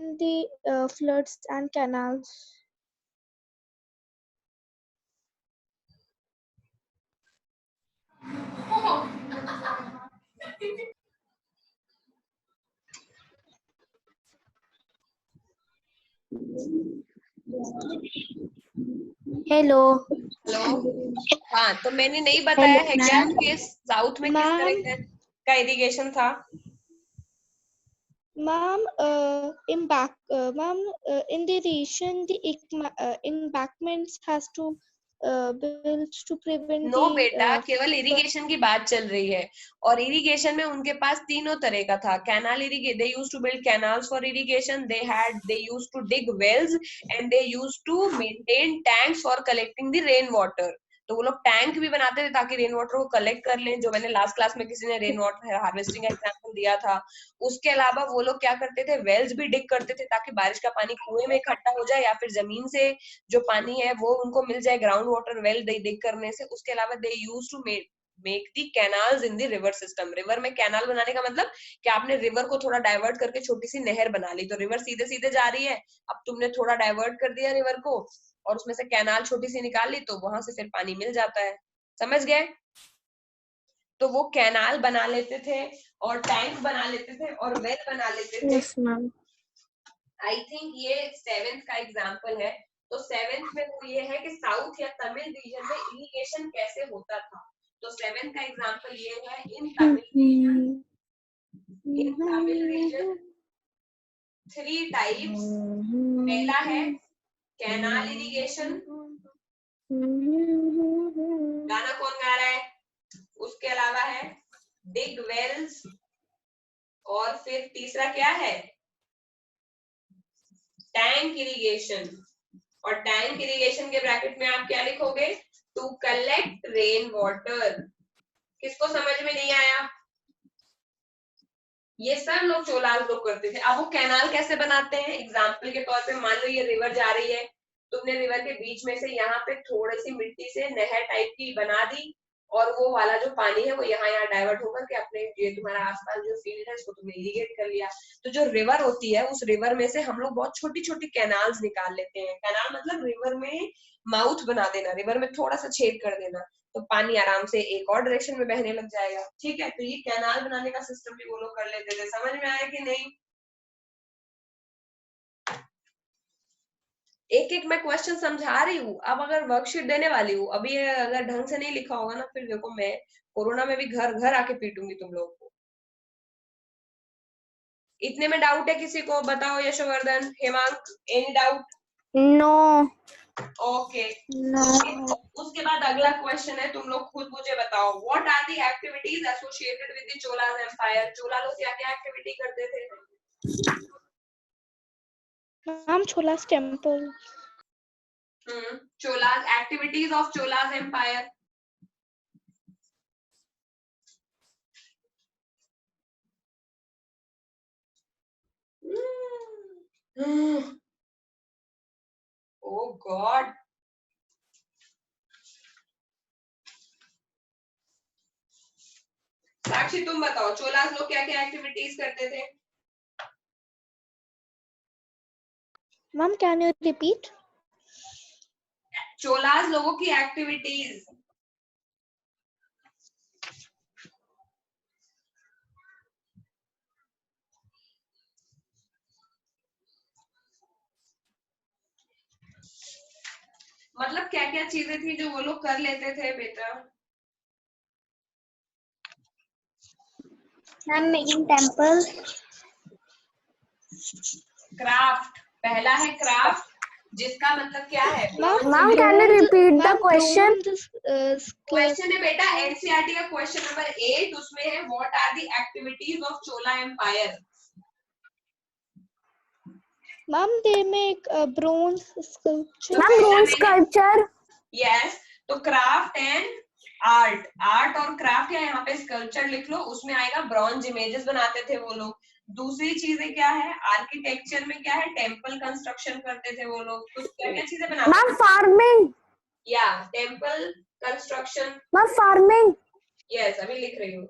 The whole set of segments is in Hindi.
in the floods and canals? Hello. Hello. हाँ, तो मैंने नहीं बताया है क्या कि साउथ में किस तरह का इरिगेशन था? Ma'am, in the region, the embankments has to build to prevent no the बेटा, केवल इरिगेशन की बात चल रही है, और इरिगेशन में उनके पास तीनों तरह का था। Canal irrigation, they used to build canals for irrigation, they used to dig wells, and they used to maintain tanks for collecting the rain water. तो वो लोग टैंक भी बनाते थे ताकि रेन वाटर को कलेक्ट कर लें, जो मैंने लास्ट क्लास में किसी ने रेन वाटर हार्वेस्टिंग का एग्जांपल दिया था। उसके अलावा वो लोग क्या करते थे, वेल्स भी डिग करते थे ताकि बारिश का पानी कुएं में इकट्ठा हो जाए, या फिर जमीन से जो पानी है वो उनको मिल जाए ग्राउंड वाटर वेल डिग करने से। उसके अलावा they use to make the canals in the river system. River में कैनाल बनाने का मतलब कि आपने रिवर को थोड़ा डाइवर्ट करके छोटी सी नहर बना ली, तो रिवर सीधे सीधे जा रही है, अब तुमने थोड़ा डाइवर्ट कर दिया रिवर को और उसमें से कैनाल छोटी सी निकाल ली, तो वहां से फिर पानी मिल जाता है। समझ गए? तो वो कैनाल बना लेते थे और टैंक बना लेते थे और वेल बना लेते थे। Yes ma'am. आई थिंक ये 7th का एग्जाम्पल है। तो 7th में वो ये है कि साउथ या तमिल रीजन में इरिगेशन कैसे होता था। तो 7th का एग्जाम्पल ये है, इन तमिल रीजन 3 टाइप्स। पहला है कैनाल इरिगेशन। गाना कौन गा रहा है? उसके अलावा है डिग वेल्स, और फिर तीसरा क्या है, टैंक इरिगेशन। और टैंक इरिगेशन के ब्रैकेट में आप क्या लिखोगे, टू कलेक्ट रेन वाटर। किसको समझ में नहीं आया? ये सब लोग चोलाल लोग करते थे। अब वो कैनाल कैसे बनाते हैं, एग्जाम्पल के तौर पे मान लो ये रिवर जा रही है, तुमने रिवर के बीच में से यहाँ पे थोड़ी सी मिट्टी से नहर टाइप की बना दी, और वो वाला जो पानी है वो यहाँ डाइवर्ट होकर के अपने ये तुम्हारा आसपास जो फील्ड है उसको तुमने इरिगेट कर लिया। तो जो रिवर होती है उस रिवर में से हम लोग बहुत छोटी छोटी कैनाल्स निकाल लेते हैं। कैनाल मतलब रिवर में माउथ बना देना, रिवर में थोड़ा सा छेद कर देना, तो पानी आराम से एक और डायरेक्शन में बहने लग जाएगा। ठीक है, तो ये कैनाल बनाने का सिस्टम भी वो लोग कर लेते थे। समझ में आया कि नहीं? एक एक मैं क्वेश्चन समझा रही हूँ, अब अगर वर्कशीट देने वाली हूँ, अभी अगर ढंग से नहीं लिखा होगा ना, फिर देखो मैं कोरोना में भी घर घर आके पीटूंगी तुम लोगों को। इतने में डाउट है किसी को? बताओ Yashovardhan, Hemang, any doubt? No. Okay. उसके बाद अगला क्वेश्चन है, तुम लोग खुद मुझे बताओ, what are the activities associated with the Cholas empire. Chola लोग क्या क्या एक्टिविटी करते थे? Ma'am, Chola's temple. Cholas, activities of Cholas empire. Oh God. Sakshi तुम बताओ, चोलास लोग क्या क्या एक्टिविटीज करते थे? Ma'am, can you repeat? Cholas लोगों की एक्टिविटीज। मतलब क्या क्या चीजें थी जो वो लोग कर लेते थे बेटा? Ma'am making temple. क्राफ्ट, पहला है क्राफ्ट, जिसका मतलब क्या है? Ma'am can you repeat the question? Question है बेटा एनसीईआरटी का क्वेश्चन नंबर 8, उसमें है what are the activities of Chola empire. Ma'am, they make bronze sculpture. Ma'am bronze sculpture. Yes, तो क्राफ्ट एंड आर्ट, आर्ट और क्राफ्ट, या यहाँ पे स्कल्पचर लिख लो, उसमें आएगा ब्रॉन्ज इमेजेस बनाते थे वो लोग। दूसरी चीजें क्या है, आर्किटेक्चर में क्या है, टेम्पल कंस्ट्रक्शन करते थे वो लोग। तो क्या क्या चीजें बनाते मैम फार्मिंग। या temple construction. Ma'am farming. Yes, अभी लिख रही हूँ।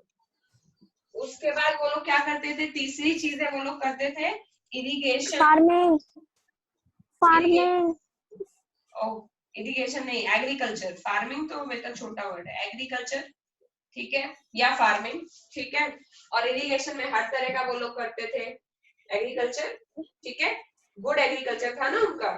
उसके बाद वो लोग क्या करते थे, तीसरी चीजें वो लोग करते थे इरिगेशन, फार्मिंग, फार्मिंग, इरिगेशन नहीं, एग्रीकल्चर। फार्मिंग तो बेटा छोटा वर्ड है, एग्रीकल्चर, ठीक है, या फार्मिंग, ठीक है। और इरिगेशन में हर तरह का वो लोग करते थे, एग्रीकल्चर, ठीक है। गुड एग्रीकल्चर था ना उनका।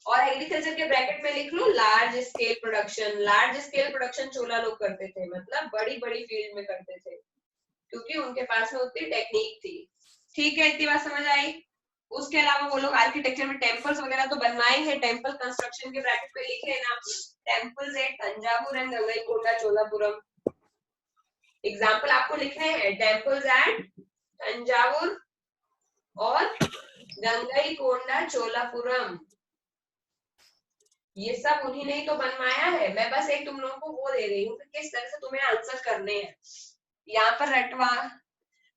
और एग्रीकल्चर के ब्रैकेट में लिख लो large scale production. Large scale production Chola लोग करते थे, मतलब बड़ी बड़ी फील्ड में करते थे, क्योंकि उनके पास में उतनी टेक्निक थी, ठीक है। इतनी बात समझ आई। उसके अलावा वो लोग आर्किटेक्चर में टेम्पल्स वगैरह तो बनवाए हैं, टेम्पल कंस्ट्रक्शन के ब्रैकेट में लिखे ना, temples at Thanjavur and Gangaikonda Cholapuram. Example आपको लिखने हैं, टेम्पल्स एट तंजावुर और गंगईकोंडा चोलापुरम, ये सब उन्हीं ने ही तो बनवाया है। मैं बस एक तुम लोगों को वो दे रही हूँ कि किस तरह से तुम्हें आंसर करने हैं। यहाँ पर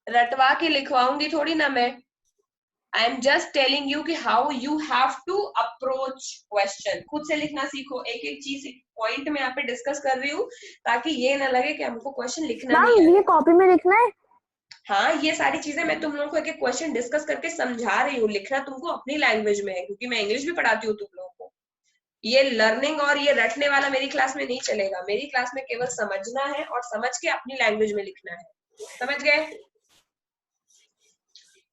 रटवा के लिखवाऊंगी थोड़ी ना मैं। I am just telling you कि how you have to approach question. खुद से लिखना सीखो, एक एक चीज पॉइंट में यहाँ पे डिस्कस कर रही हूँ, ताकि ये ना लगे कि हमको क्वेश्चन लिखना नहीं मैम है। ये कॉपी में लिखना है? हाँ, ये सारी चीजें मैं तुम लोगों को एक एक क्वेश्चन डिस्कस करके समझा रही हूँ। लिखना तुमको अपनी लैंग्वेज में है, क्योंकि मैं इंग्लिश भी पढ़ाती हूँ तुम लोगों को। ये लर्निंग और ये रटने वाला मेरी क्लास में नहीं चलेगा। मेरी क्लास में केवल समझना है और समझ के अपनी लैंग्वेज में लिखना है, समझ गए?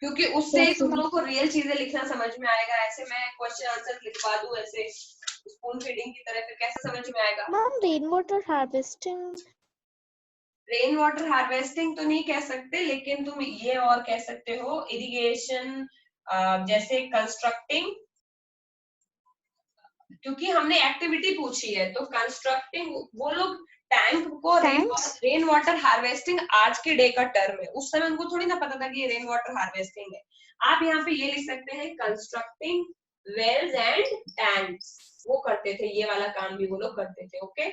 क्योंकि उससे ही तुम लोगों को रियल चीजें लिखना समझ में आएगा। ऐसे मैं क्वेश्चन आंसर लिखवा दूं ऐसे स्पून फीडिंग की तरह, फिर कैसे समझ में आएगा? Ma'am rain water harvesting, rain water harvesting तो नहीं कह सकते, लेकिन तुम ये और कह सकते हो, इरिगेशन, जैसे कंस्ट्रक्टिंग, क्योंकि हमने एक्टिविटी पूछी है तो कंस्ट्रक्टिंग। वो लोग टैंक को रेन वाटर हार्वेस्टिंग आज के डे का टर्म है, उस समय उनको थोड़ी ना पता था कि ये रेन वाटर हार्वेस्टिंग है। आप यहाँ पे ये लिख सकते हैं, कंस्ट्रक्टिंग वेल्स एंड टैंक्स, वो करते थे, ये वाला काम भी वो लोग करते थे, ओके।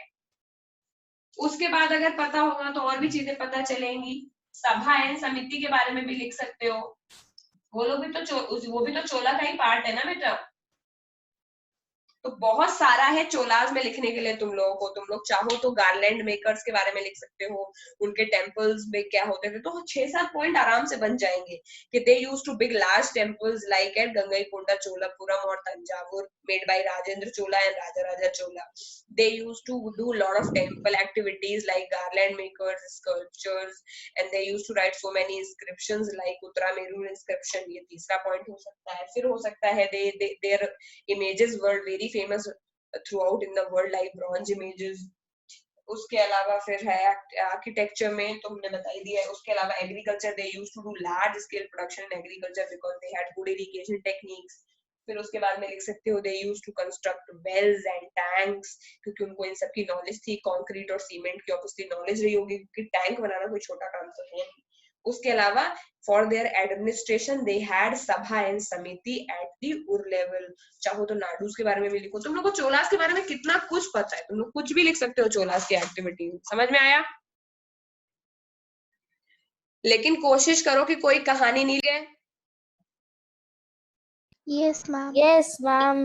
उसके बाद अगर पता होगा तो और भी चीजें पता चलेंगी। सभा एंड समिति के बारे में भी लिख सकते हो, वो लोग भी तो वो भी तो चोला का ही पार्ट है ना बेटा। तो बहुत सारा है चोलाज में लिखने के लिए तुम लोगों को। तुम लोग चाहो तो गार्लैंड मेकर्स के बारे में लिख सकते हो, उनके टेम्पल्स में क्या होते थे। तो 6-7 पॉइंट आराम से बन जाएंगे कि they used to big large temples like at Gangaikonda Cholapuram और Thanjavur made by Rajendra Chola and Raja Chola. They used to do a lot of temple activities like garland makers, sculptures, and they used to write so many inscriptions like Uttarameru inscription. ये तीसरा पॉइंट हो सकता है। फिर हो सकता है their images were very famous throughout in the world like bronze images. उसके अलावा फिर है आर्किटेक्चर में तो हमने बता ही दिया है। उसके अलावा agriculture, they used to do large scale production in agriculture because they had good irrigation techniques. फिर उसके बाद में लिख सकते हो, they used to construct wells and tanks, क्योंकि उनको इन सब की नॉलेज थी। कंक्रीट और सीमेंट की ऑब्वियसली नॉलेज रही होगी, क्योंकि टैंक बनाना कोई छोटा काम तो है नहीं। उसके अलावा for their administration they had सभा एंड समिति एट दी उर लेवल। चाहो तो नाडूज के बारे में भी लिखो। तुम लोग को चोलास के बारे में कितना कुछ पता है, तुम लोग कुछ भी लिख सकते हो चोलास की एक्टिविटी। समझ में आया? लेकिन कोशिश करो कि कोई कहानी नहीं लिखे। Yes ma'am. Yes ma'am.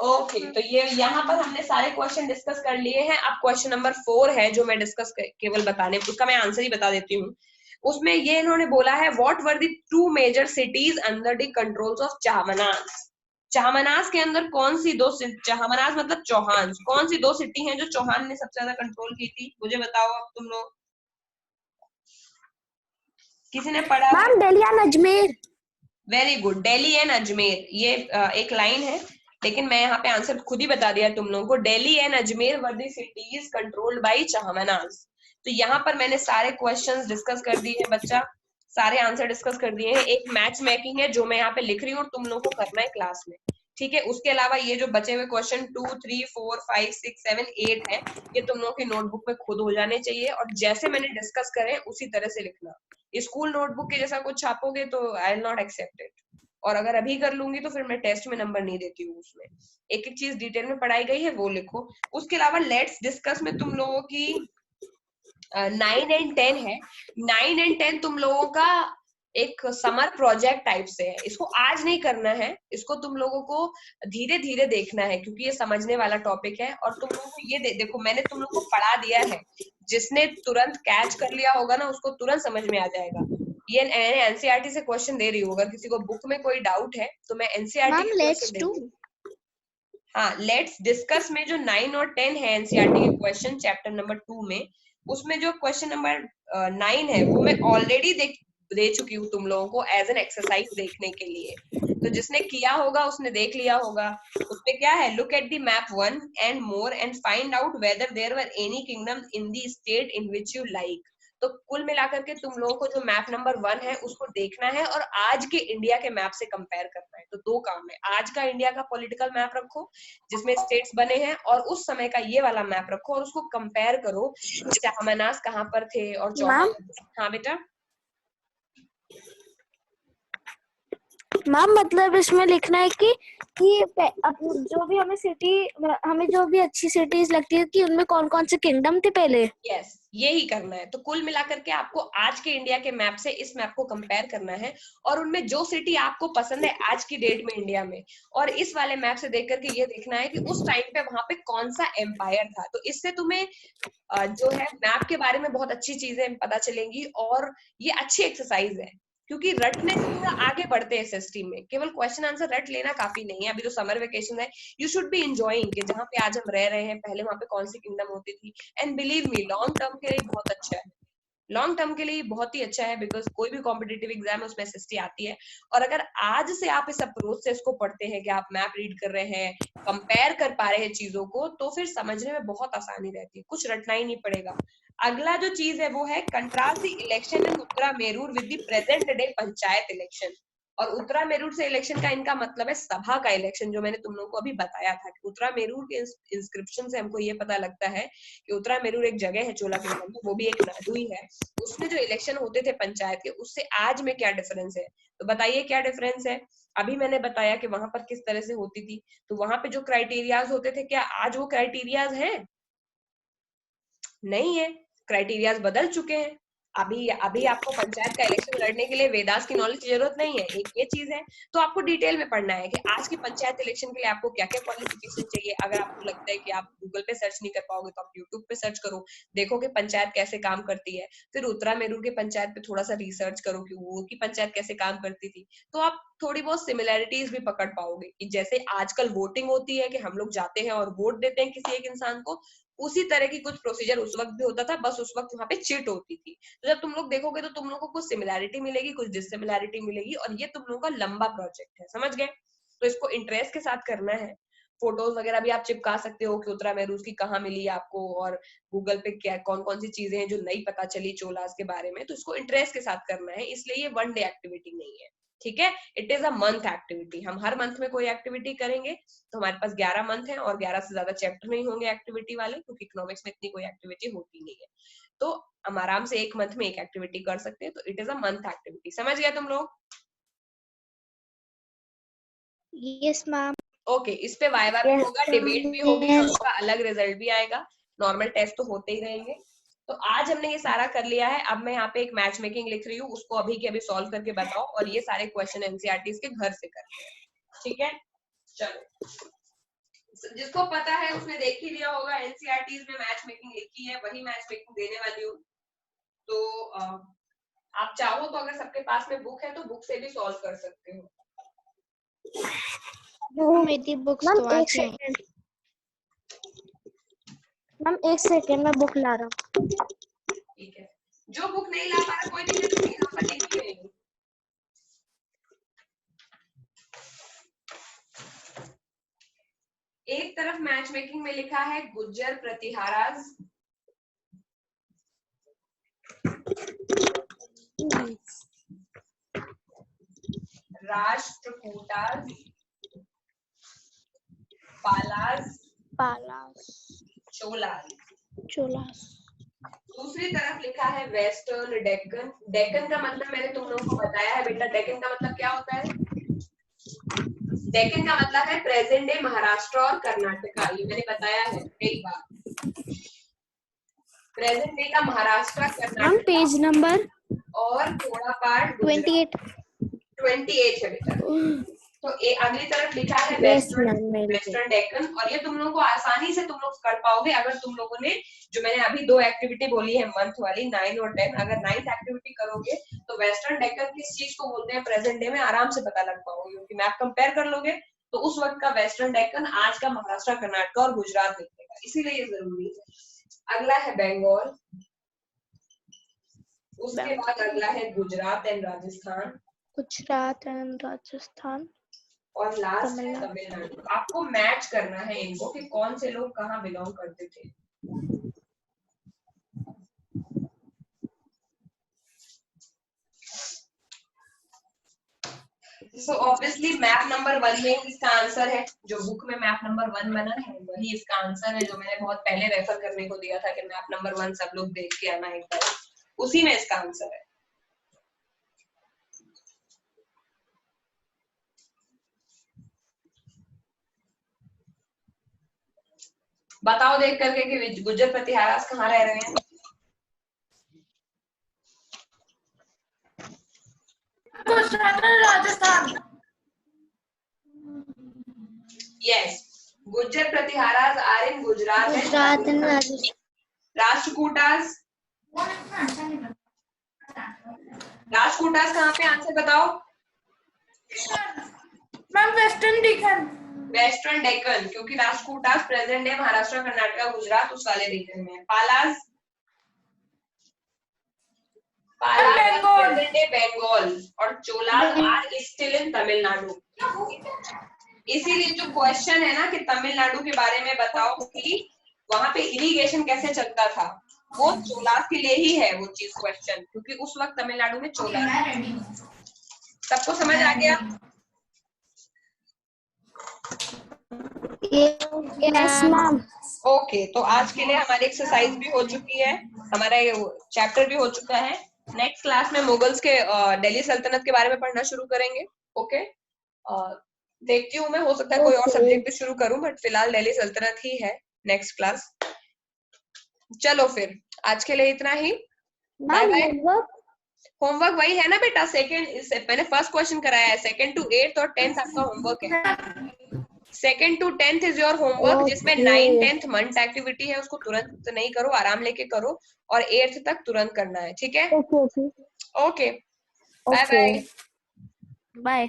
Okay, तो ये यहाँ पर हमने सारे क्वेश्चन डिस्कस कर लिए हैं। अब क्वेश्चन नंबर 4 है जो मैं डिस्कस केवल बताने, उसका मैं आंसर ही बता देती हूँ। उसमें ये इन्होंने बोला है, what were the 2 major cities under the controls of Chahamanas. Chahamanas के अंदर कौन सी दो, चाहमनास मतलब चौहान, कौन सी 2 सिटी हैं जो चौहान ने सबसे ज्यादा कंट्रोल की थी? मुझे बताओ अब तुम लोग, किसी ने पढ़ा? Ma'am Delhi and Ajmer. Very good, Delhi and Ajmer. ये एक लाइन है, लेकिन मैं यहाँ पे आंसर खुद ही बता दिया तुम लोगों को। Delhi and Ajmer were the cities controlled by Chahamanas. तो यहाँ पर मैंने सारे क्वेश्चंस डिस्कस कर दिए हैं बच्चा, सारे आंसर डिस्कस कर दिए हैं। एक मैच मेकिंग है जो मैं यहाँ पे लिख रही हूँ और तुम लोगों को करना है क्लास में, ठीक है। उसके अलावा ये जो बचे हुए क्वेश्चन 2, 3, 4, 5, 6, 7, 8 है, ये तुम लोगों की नोटबुक में खुद हो जाने चाहिए, और जैसे मैंने डिस्कस करे उसी तरह से लिखना। स्कूल नोटबुक के जैसा कुछ छापोगे तो I will not accept it, और अगर अभी कर लूंगी तो फिर मैं टेस्ट में नंबर नहीं देती हूँ। उसमें एक एक चीज डिटेल में पढ़ाई गई है वो लिखो। उसके अलावा लेट्स डिस्कस में तुम लोगों की 9 एंड 10 है। 9 एंड 10 तुम लोगों का एक समर प्रोजेक्ट टाइप से है। इसको आज नहीं करना है, इसको तुम लोगों को धीरे धीरे देखना है, क्योंकि ये समझने वाला टॉपिक है। और तुम लोगों को ये देखो, मैंने तुम लोगों को पढ़ा दिया है, जिसने तुरंत कैच कर लिया होगा ना उसको तुरंत समझ में आ जाएगा। ये एनसीईआरटी से क्वेश्चन दे रही हूँ, अगर किसी को बुक में कोई डाउट है तो मैं एनसीईआरटी मैम के लेट्स क्वेश्चन डू। देती हूँ। हाँ, लेट्स डिस्कस में जो 9 और 10 है एनसीईआरटी के क्वेश्चन चैप्टर नंबर 2 में, उसमें जो क्वेश्चन नंबर 9 है वो मैं ऑलरेडी दे चुकी हूँ तुम लोगों को एज एन एक्सरसाइज देखने के लिए। तो जिसने किया होगा उसने देख लिया होगा। उसमें क्या है, look at the map 1 and more and find out whether there were any kingdom in the state in which you like. तो कुल मिलाकर के तुम लोगों को जो मैप नंबर 1 है उसको देखना है और आज के इंडिया के मैप से कंपेयर करना है। तो दो काम है, आज का इंडिया का पॉलिटिकल मैप रखो जिसमें स्टेट्स बने हैं, और उस समय का ये वाला मैप रखो और उसको कंपेयर करो, चाहमनास कहाँ पर थे और चौहान। हाँ बेटा। मैम मतलब इसमें लिखना है कि जो भी हमें जो भी अच्छी सिटीज लगती है कि उनमें कौन कौन से किंगडम थे पहले। यस, यही करना है। तो कुल मिलाकर के आपको आज के इंडिया के मैप से इस मैप को कंपेयर करना है और उनमें जो सिटी आपको पसंद है आज की डेट में इंडिया में, और इस वाले मैप से देख करके ये देखना है कि उस टाइम पे वहां पे कौन सा एम्पायर था। तो इससे तुम्हें जो है मैप के बारे में बहुत अच्छी चीजें पता चलेंगी और ये अच्छी एक्सरसाइज है, क्योंकि रटने से थोड़ा आगे बढ़ते हैं एसएसटी में। केवल क्वेश्चन आंसर रट लेना काफी नहीं है। अभी तो समर वेकेशन है, यू शुड बी एंजॉयिंग कि जहाँ पे आज हम रह रहे हैं पहले वहां पे कौन सी किंगडम होती थी। And believe me, long term के लिए बहुत अच्छा है, लॉन्ग टर्म के लिए बहुत ही अच्छा है, बिकॉज कोई भी कॉम्पिटेटिव एग्जाम है उसमें एसएसटी आती है। और अगर आज से आप इस अप्रोच से इसको पढ़ते हैं कि आप मैप रीड कर रहे हैं, कंपेयर कर पा रहे हैं चीजों को, तो फिर समझने में बहुत आसानी रहती है, कुछ रटना ही नहीं पड़ेगा। अगला जो चीज है वो है contrast the election in Uttara Merur with the present day panchayat election. और उत्तरा मेरूर से इलेक्शन का इनका मतलब है सभा का इलेक्शन, जो मैंने तुम लोगों को अभी बताया था कि उत्तरा मेरूर के इंस्क्रिप्शन से हमको ये पता लगता है कि उत्तरा मेरूर एक जगह है चोला किंगडम में, वो भी एक नाडू ही है। उसमें जो इलेक्शन होते थे पंचायत के, उससे आज में क्या डिफरेंस है, तो बताइए क्या डिफरेंस है। अभी मैंने बताया कि वहां पर किस तरह से होती थी, तो वहां पे जो क्राइटेरियाज होते थे, क्या आज वो क्राइटेरियाज हैं? नहीं है, क्राइटेरियाज बदल चुके हैं। अभी आपको पंचायत का इलेक्शन लड़ने के लिए वेदास की नॉलेज की जरूरत नहीं है, एक ये चीज है। तो आपको डिटेल में पढ़ना है कि आज की पंचायत इलेक्शन के लिए आपको क्या क्या क्वालिफिकेशन चाहिए। अगर आपको लगता है कि आप गूगल पे सर्च नहीं कर पाओगे तो आप यूट्यूब पे सर्च करो, देखो कि पंचायत कैसे काम करती है। फिर उत्तरा मेरूर के पंचायत पे थोड़ा सा रिसर्च करो कि वो की पंचायत कैसे काम करती थी, तो आप थोड़ी बहुत सिमिलैरिटीज भी पकड़ पाओगे कि जैसे आजकल वोटिंग होती है कि हम लोग जाते हैं और वोट देते हैं किसी एक इंसान को, उसी तरह की कुछ प्रोसीजर उस वक्त भी होता था, बस उस वक्त वहां पे चिट होती थी। तो जब तुम लोग देखोगे तो तुम लोगों को कुछ सिमिलैरिटी मिलेगी, कुछ डिससिमिलैरिटी मिलेगी, और ये तुम लोगों का लंबा प्रोजेक्ट है, समझ गए। तो इसको इंटरेस्ट के साथ करना है। फोटोज वगैरह भी आप चिपका सकते हो कि उत्तरा मेरूर की कहाँ मिली आपको, और गूगल पे क्या कौन कौन सी चीजें हैं जो नई पता चली चोलास के बारे में। तो इसको इंटरेस्ट के साथ करना है, इसलिए ये वन डे एक्टिविटी नहीं है, ठीक है। It is a month activity. हम हर मंथ में कोई एक्टिविटी करेंगे, तो हमारे पास 11 मंथ है और 11 से ज्यादा चैप्टर नहीं होंगे एक्टिविटी वाले, क्योंकि इकोनॉमिक्स में इतनी कोई एक्टिविटी होती नहीं है। तो हम आराम से एक मंथ में एक एक्टिविटी कर सकते हैं। तो it is a month activity, समझ गया तुम लोग? Yes ma'am. ओके, इस पे वाइवा भी होगा, डिबेट भी होगी, दोनों का अलग रिजल्ट भी आएगा। नॉर्मल टेस्ट तो होते ही रहेंगे। तो आज हमने ये सारा कर लिया है। अब मैं यहाँ पे एक मैच मेकिंग लिख रही हूँ, उसको अभी के अभी सॉल्व करके बताओ, और ये सारे क्वेश्चन एनसीईआरटी के घर से करते हैं, ठीक है। चलो, जिसको पता है उसने देख ही लिया होगा, एनसीईआरटी में मैच मेकिंग लिखी है, वही मैच मेकिंग देने वाली हूँ। तो आप चाहो तो अगर सबके पास में बुक है तो बुक से भी सॉल्व कर सकते हो। मेरी बुक्स मैम तो एक आज नहीं। सेकंड, मैम एक सेकंड मैं बुक ला रहा हूँ। ठीक है, जो बुक नहीं ला पा रहा कोई दिक्कत नहीं, यहाँ पर लिखी है। एक तरफ मैच मेकिंग में लिखा है गुज्जर प्रतिहाराज, राष्ट्रकूटाज, पालाज, चोलाज। दूसरी तरफ लिखा है वेस्टर्न डेक्कन। डेक्कन का मतलब मैंने तुम लोगों को बताया है बेटा, डेक्कन का मतलब क्या होता है। डेक्कन का मतलब है प्रेजेंट डे महाराष्ट्र और कर्नाटका, ये मैंने बताया है कई बार। प्रेजेंट डे का महाराष्ट्र, कर्नाटक पेज नंबर और थोड़ा पार्ट 28 28 है बेटा। तो अगली तरफ लिखा है Yes, ma'am, मेरे वेस्टर्न डेक्कन, और ये तुम लोगों को आसानी से तुम लोग कर पाओगे अगर तुम लोगों ने जो मैंने अभी 2 एक्टिविटी बोली है मंथ वाली 9 और 10, अगर 9th एक्टिविटी करोगे तो वेस्टर्न डेक्कन किस चीज को बोलते हैं प्रेजेंट डे में आराम से पता लग पाओगे, क्योंकि मैप कंपेयर कर लोगे तो उस वक्त का वेस्टर्न डेक्कन आज का महाराष्ट्र, कर्नाटक और गुजरात निकलेगा, इसीलिए ये जरूरी है। अगला है बंगाल, उसके बाद अगला है गुजरात एंड राजस्थान, गुजरात एंड राजस्थान, और लास्ट है तमिलनाडु। आपको मैच करना है इनको कि कौन से लोग कहाँ बिलोंग करते थे। सो ऑब्वियसली मैप नंबर 1 में इसका आंसर है, जो बुक में मैप नंबर 1 बना है वही इसका आंसर है, जो मैंने बहुत पहले रेफर करने को दिया था कि मैप नंबर 1 सब लोग देख के आना एक बार, उसी में इसका आंसर है। बताओ देख करके कि गुज्जर प्रतिहारास कहाँ रह रहे हैं। Rajasthan. Yes, Gujjar Pratiharas are in Gujarat and Gujarat and Rajasthan, Rashtrakutas, Rashtrakutas कहाँ पे, आंसर बताओ। Ma'am western Deccan. Western Deccan, क्योंकि राष्ट्रकूटास प्रेजेंट डे महाराष्ट्र, कर्नाटक, गुजरात उस वाले रीजन में। पालास, प्रेजेंट डे बंगाल, और Cholas are still in Tamil Nadu. इसीलिए जो क्वेश्चन है ना कि तमिलनाडु के बारे में बताओ कि वहां पे इरिगेशन कैसे चलता था, वो चोलास के लिए ही है वो चीज क्वेश्चन, क्योंकि उस वक्त तमिलनाडु में चोलास। सबको समझ आ गया? Yes, ma'am. ओके, तो आज के लिए हमारी एक्सरसाइज भी हो चुकी है, हमारा चैप्टर भी हो चुका है। नेक्स्ट क्लास में मुगल्स के दिल्ली सल्तनत के बारे में पढ़ना शुरू करेंगे। ओके, देखती हूँ मैं, हो सकता है कोई और सब्जेक्ट भी शुरू करूं, बट फिलहाल दिल्ली सल्तनत ही है नेक्स्ट क्लास। चलो फिर आज के लिए इतना ही, बाय बाय। होमवर्क वही है ना बेटा, सेकंड मैंने फर्स्ट क्वेश्चन कराया है, 2nd to 8th और 10th आपका होमवर्क है। 2nd to 10th is your homework, जिसमें 9, 10th मंथ एक्टिविटी है, उसको तुरंत नहीं करो, आराम लेके करो, और 8th तक तुरंत करना है, ठीक है? Okay, bye bye. Bye.